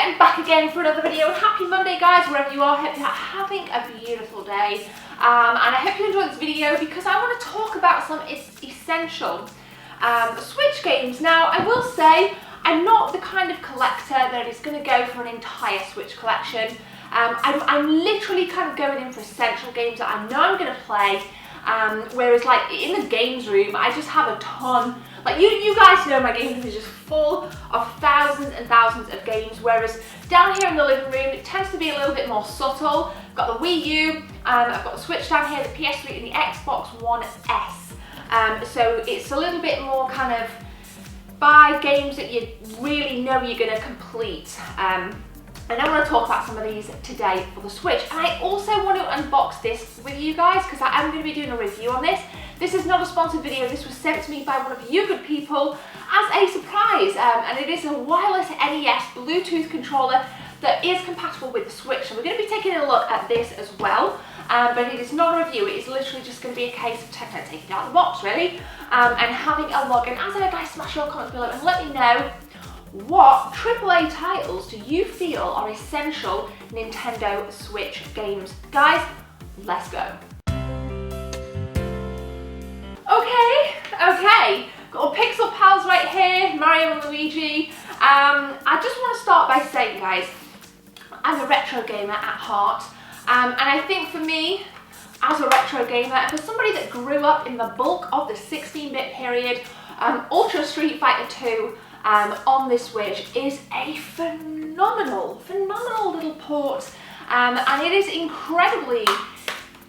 getting back again for another video. Happy Monday, guys, wherever you are. Hope you're having a beautiful day. And I hope you enjoyed this video because I want to talk about some essential Switch games. Now, I will say I'm not the kind of collector that is going to go for an entire Switch collection. I'm literally kind of going in for essential games that I know I'm going to play. Whereas like in the games room, I just have a ton. Like you guys know my games room is just full of thousands and thousands of games, whereas down here in the living room it tends to be a little bit more subtle. I've got the Wii U, I've got the Switch down here, the PS3 and the Xbox One S. So it's a little bit more kind of buy games that you really know you're going to complete. And I want to talk about some of these today for the Switch. And I also want to unbox this with you guys because I am going to be doing a review on this. This is not a sponsored video. This was sent to me by one of you good people as a surprise. And it is a wireless NES Bluetooth controller that is compatible with the Switch. So we're going to be taking a look at this as well. But it is not a review. It is literally just going to be a case of taking it out of the box, really. And having a look. And as ever, guys, smash your comments below and let me know what AAA titles do you feel are essential Nintendo Switch games? Guys, let's go. Okay. Got all Pixel Pals right here, Mario and Luigi. I just want to start by saying, guys, I'm a retro gamer at heart. And I think for me, as a retro gamer, and for somebody that grew up in the bulk of the 16-bit period, Ultra Street Fighter 2 on this Switch is a phenomenal little port, and it is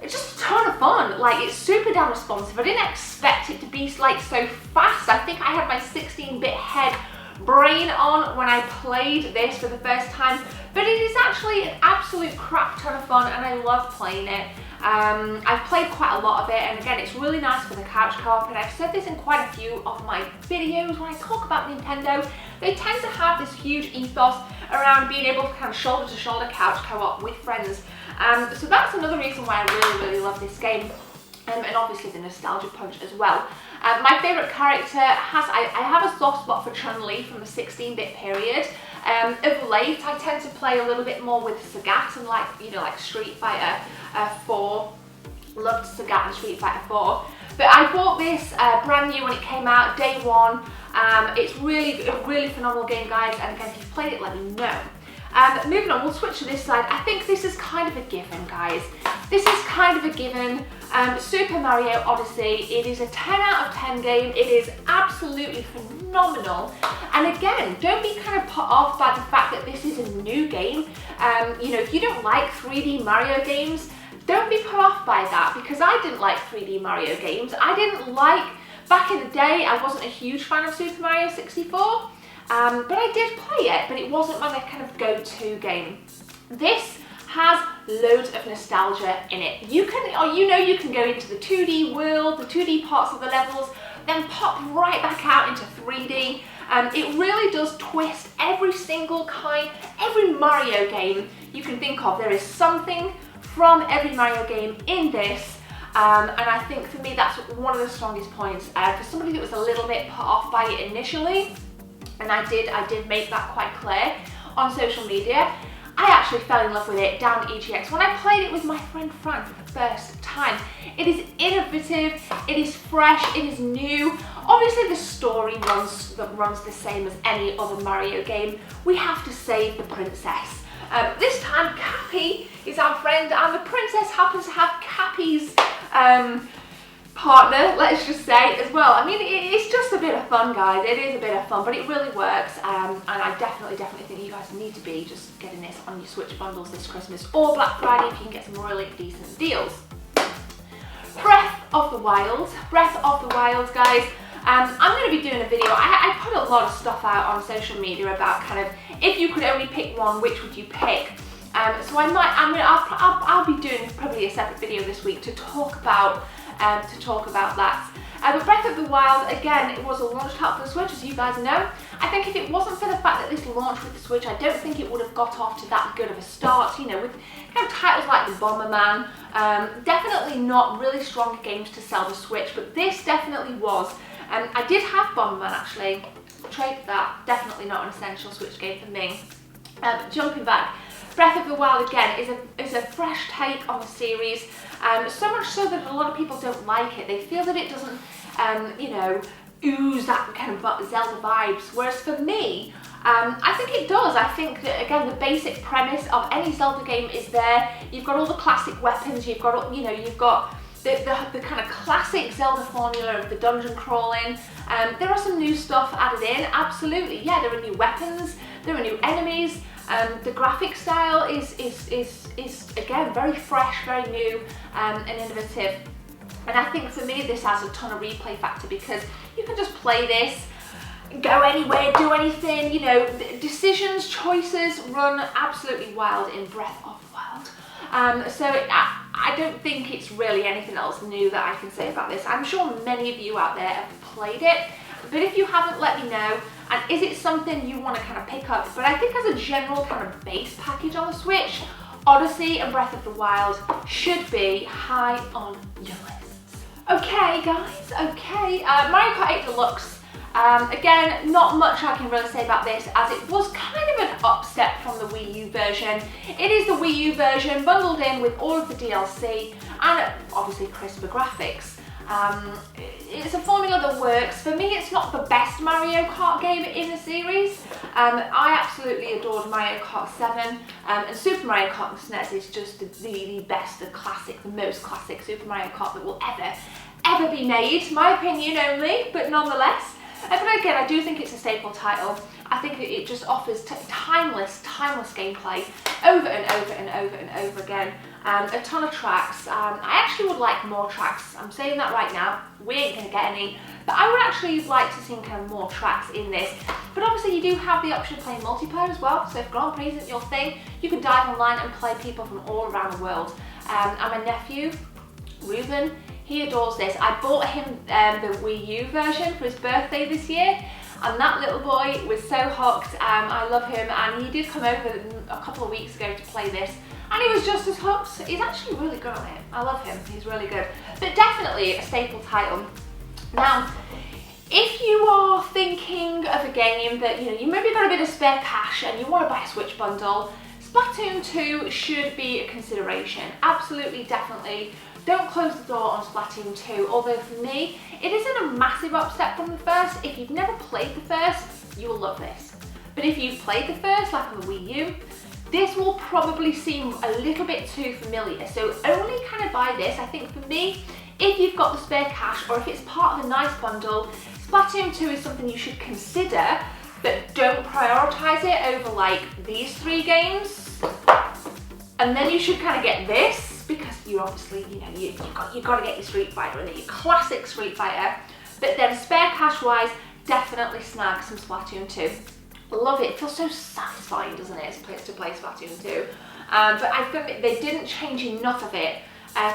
it's just a ton of fun. Like, it's super damn responsive. I didn't expect it to be like so fast. I think I had my 16-bit head brain on when I played this for the first time, but it is actually an absolute crap ton of fun and I love playing it. I've played quite a lot of it, and again, it's really nice for the couch co-op, and I've said this in quite a few of my videos when I talk about Nintendo. They tend to have this huge ethos around being able to kind of shoulder-to-shoulder couch co-op with friends. So that's another reason why I really love this game. And obviously the nostalgia punch as well. My favourite character I have a soft spot for Chun-Li from the 16-bit period. Of late, I tend to play a little bit more with Sagat and like Street Fighter 4. Loved Sagat and Street Fighter 4. But I bought this brand new when it came out, day one. It's really a really phenomenal game, guys. And again, if you've played it, let me know. Moving on, we'll switch to this side. I think this is kind of a given, guys. This is kind of a given. Super Mario Odyssey. It is a 10 out of 10 game. It is absolutely phenomenal. And again, don't be kind of put off by the fact that this is a new game. You know, if you don't like 3D Mario games, don't be put off by that, because I didn't like 3D Mario games. I didn't like, back in the day, I wasn't a huge fan of Super Mario 64. But I did play it, but it wasn't my kind of go-to game. This has loads of nostalgia in it. You can go into the 2D world, the 2D parts of the levels, then pop right back out into 3D. It really does twist every single every Mario game you can think of. There is something from every Mario game in this. And I think for me that's one of the strongest points. For somebody that was a little bit put off by it initially, and I did make that quite clear on social media, I actually fell in love with it down at EGX when I played it with my friend Fran for the first time. It is innovative, it is fresh, it is new. Obviously the story runs the same as any other Mario game. We have to save the princess. This time Cappy is our friend, and the princess happens to have Cappy's partner, let's just say, as well. I mean, it's just a bit of fun, guys. It is a bit of fun, but it really works. And I definitely think you guys need to be just getting this on your Switch bundles this Christmas or Black Friday if you can get some really decent deals. Breath of the Wild, guys. I'm going to be doing a video. I put a lot of stuff out on social media about kind of if you could only pick one, which would you pick? So I'll be doing probably a separate video this week to talk about that. But Breath of the Wild, again, it was a launch title for the Switch, as you guys know. I think if it wasn't for the fact that this launched with the Switch, I don't think it would have got off to that good of a start, you know, with kind of titles like the Bomberman. Definitely not really strong games to sell the Switch, but this definitely was. I did have Bomberman, actually. Trade that. Definitely not an essential Switch game for me. Jumping back, Breath of the Wild again is a fresh take on the series, so much so that a lot of people don't like it. They feel that it doesn't, you know, ooze that kind of Zelda vibes, whereas for me, I think it does. I think that, again, the basic premise of any Zelda game is there. You've got all the classic weapons, you've got, you know, you've got the kind of classic Zelda formula of the dungeon crawling. There are some new stuff added in, absolutely. Yeah, there are new weapons, there are new enemies. The graphic style is again very fresh, very new, and innovative. And I think for me this has a ton of replay factor because you can just play this, go anywhere, do anything, you know, decisions, choices run absolutely wild in Breath of the Wild. So I don't think it's really anything else new that I can say about this. I'm sure many of you out there have played it, but if you haven't, let me know. And is it something you want to kind of pick up? But I think as a general kind of base package on the Switch, Odyssey and Breath of the Wild should be high on your lists. Okay guys, okay, Mario Kart 8 Deluxe. Again, not much I can really say about this as it was kind of an upstep from the Wii U version. It is the Wii U version bundled in with all of the DLC and obviously crisper graphics. It's a formula that works. For me, it's not the best Mario Kart game in the series. I absolutely adored Mario Kart 7 and Super Mario Kart on SNES is just the best, the classic, the most classic Super Mario Kart that will ever be made. My opinion only, but nonetheless. But again, I do think it's a staple title. I think it just offers timeless gameplay over and over and over and over again. A ton of tracks. I actually would like more tracks. I'm saying that right now. We ain't gonna get any. But I would actually like to see kind of more tracks in this. But obviously you do have the option of playing multiplayer as well. So if Grand Prix isn't your thing, you can dive online and play people from all around the world. And my nephew, Ruben, he adores this. I bought him the Wii U version for his birthday this year, and that little boy was so hooked. I love him, and he did come over a couple of weeks ago to play this, and he was just as hooked. He's actually really good on it. I love him, he's really good. But definitely a staple title. Now, if you are thinking of a game that, you know, you maybe got a bit of spare cash and you want to buy a Switch bundle, Splatoon 2 should be a consideration. Absolutely, definitely. Don't close the door on Splatoon 2, although for me, it isn't a massive upstep from the first. If you've never played the first, you will love this. But if you've played the first, like on the Wii U, this will probably seem a little bit too familiar. So only kind of buy this, I think for me, if you've got the spare cash or if it's part of a nice bundle, Splatoon 2 is something you should consider, but don't prioritize it over like these 3 games. And then you should kind of get this, because you obviously, you know, you got to get your Street Fighter in it, your classic Street Fighter. But then spare cash wise, definitely snag some Splatoon 2. Love it. It feels so satisfying, doesn't it, to play Splatoon 2. But I think they didn't change enough of it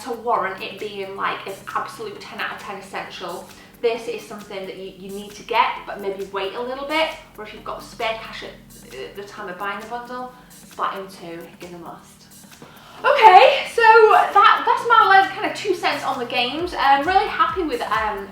to warrant it being like an absolute 10 out of 10 essential. This is something that you need to get, but maybe wait a little bit. Or if you've got spare cash at the time of buying the bundle, Splatoon 2 is a must. Okay, so that's my kind of 2 cents on the games. I'm really happy with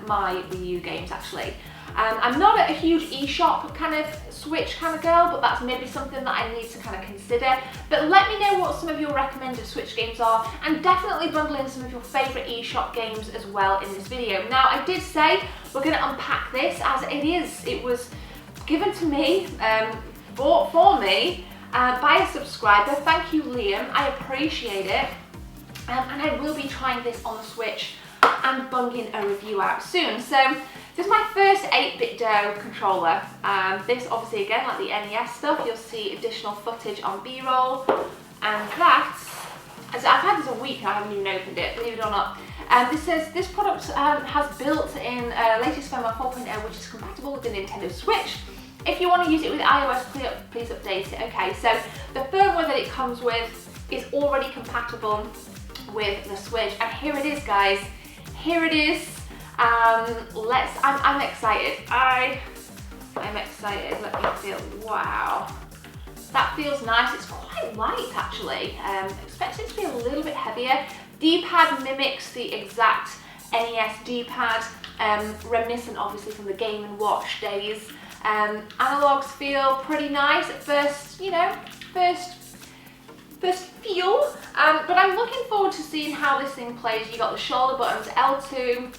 my Wii U games actually. I'm not a huge eShop kind of Switch kind of girl, but that's maybe something that I need to kind of consider. But let me know what some of your recommended Switch games are, and definitely bundle in some of your favourite eShop games as well in this video. Now, I did say we're going to unpack this as it was given to me, bought for me, by a subscriber. Thank you, Liam. I appreciate it. And I will be trying this on the Switch and bunging a review out soon. So this is my first 8-bit controller. This obviously, again, like the NES stuff, you'll see additional footage on B-roll. And that, as I've had this a week and I haven't even opened it, believe it or not. This says this product has built-in latest firmware 4.0, which is compatible with the Nintendo Switch. If you want to use it with iOS, please update it. Okay, so the firmware that it comes with is already compatible with the Switch, and here it is, guys. Here it is. I'm excited. I'm excited. Let me feel. Wow, that feels nice. It's quite light actually. Expect it to be a little bit heavier. D-pad mimics the exact NES D-pad, reminiscent obviously from the Game & Watch days. Analogs feel pretty nice at first, you know, first feel, but I'm looking forward to seeing how this thing plays. You got the shoulder buttons, L2,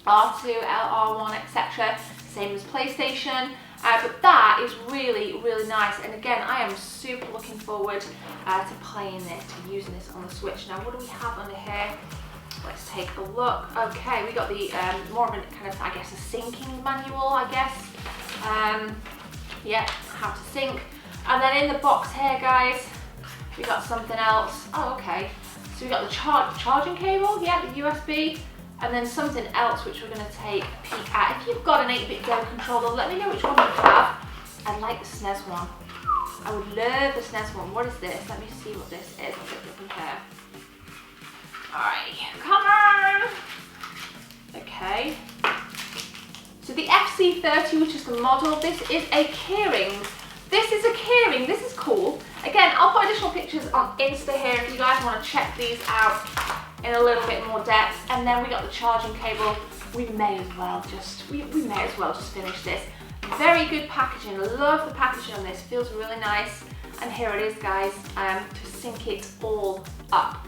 R2, R1, etc. Same as PlayStation, but that is really, really nice. And again, I am super looking forward to playing this, to using this on the Switch. Now, what do we have under here? Let's take a look. Okay, we got the more of a kind of, I guess, a syncing manual, I guess. Yeah, how to sync. And then in the box here, guys, we got something else. Oh, okay. So we got the charging cable, yeah, the USB, and then something else which we're going to take a peek at. If you've got an 8-bit Go controller, let me know which one you have. I like the SNES one. I would love the SNES one. What is this? Let me see what this is. I'll get it from here. Alright, come on! Okay. So the FC30, which is the model, this is a keyring. This is a keyring, this is cool. Again, I'll put additional pictures on Insta here if you guys want to check these out in a little bit more depth. And then we got the charging cable. We may as well just finish this. Very good packaging, love the packaging on this, feels really nice. And here it is, guys, to sync it all up.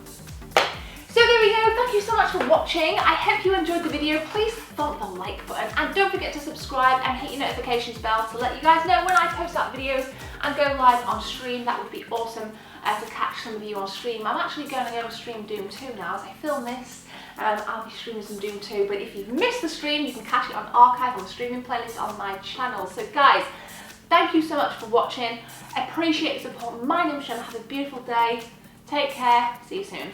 So there we go, thank you so much for watching. I hope you enjoyed the video. Please thump the like button and don't forget to subscribe and hit your notifications bell to let you guys know when I post out videos and go live on stream. That would be awesome to catch some of you on stream. I'm actually going to go and stream Doom 2 now as I film this. I'll be streaming some Doom 2, but if you've missed the stream, you can catch it on archive on the streaming playlist on my channel. So guys, thank you so much for watching. I appreciate your support. My name's Shem. Have a beautiful day. Take care. See you soon.